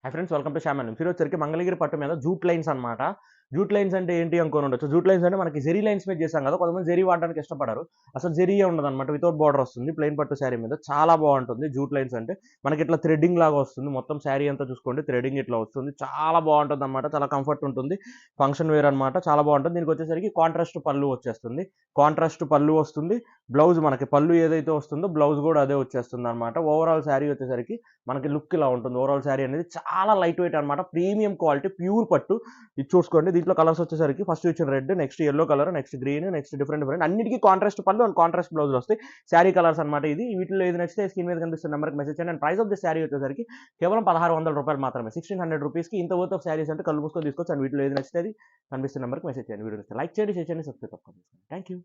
Hi friends, welcome to Shyam. మీరు వచ్చరికి మంగళగిరి పట్టు మీద జూట్ లైన్స్ అనమాట. జూట్ లైన్స్ అంటే ఏంటి అనుకోని ఉండొచ్చు. జూట్ లైన్స్ అంటే మనకి జెరీ లైన్స్ మీద చేసాం కదా, కొంతమంది జెరీ వాడడానికి ఇష్టపడరు. అసలు జెరీయే ఉండదన్నమాట, వితౌట్ బార్డర్ వస్తుంది ప్లెయిన్ పట్టు శారీ మీద. చాలా బాగుంటుంది జూట్ లైన్స్ అంటే. మనకి ఇట్లా థ్రెడ్డింగ్ లాగా వస్తుంది, మొత్తం శారీ అంతా చూసుకోండి థ్రెడ్డింగ్ ఇట్లా వస్తుంది. చాలా బాగుంటుంది అనమాట, చాలా కంఫర్ట్ ఉంటుంది. ఫంక్షన్ వేర్ అనమాట, చాలా బాగుంటుంది. దీనికి వచ్చేసరికి కాంట్రాస్ట్ పళ్ళు వచ్చేస్తుంది. కాంట్రాస్ట్ పళ్ళు వస్తుంది. బ్లౌజ్ మనకి పళ్ళు ఏదైతే వస్తుందో బ్లౌజ్ కూడా అదే వచ్చేస్తుంది అనమాట. ఓవరాల్ శారీ వచ్చేసరికి మనకి లుక్ ఇలా ఉంటుంది. ఓవరాల్ శారీ అనేది చాలా లైట్ వెయిట్ అనమాట, ప్రీమియం క్వాలిటీ, ప్యూర్ పట్టు. ఇది చూసుకోండి. దీంట్లో కలర్స్ వచ్చేసరికి ఫస్ట్ ఇచ్చిన red, next yellow colour, next green, next different different అన్నిటికీ కాంట్రాస్ట్ పళ్ళు అండ్ కాంట్రాస్ట్ బ్లౌజ్ వస్తాయి. శారీ కలర్స్ అనమాట ఇది. వీటిలో ఏది నచ్చితే స్క్రీన్ మీద కనిపిస్తున్న నెంబర్కి మెసేజ్ చేయండి. And price of the sari వచ్చేసరికి కేవలం 1600 రూపాయలు మాత్రమే. 1600 రూపీస్కి ఇంత వర్త్ ఆఫ్ శారీస్ అంటే కళ్ళు మూసుకొని తీసుకోవచ్చు. అండ్ వీటిలో ఏది నచ్చితే కనిపిస్తున్న నెంబర్కి మెసేజ్ చేయండి. వీడియో లైక్ చేయండి, షేర్ చేయండి, సబ్స్క్రైబ్ చేసుకోండి. Thank you.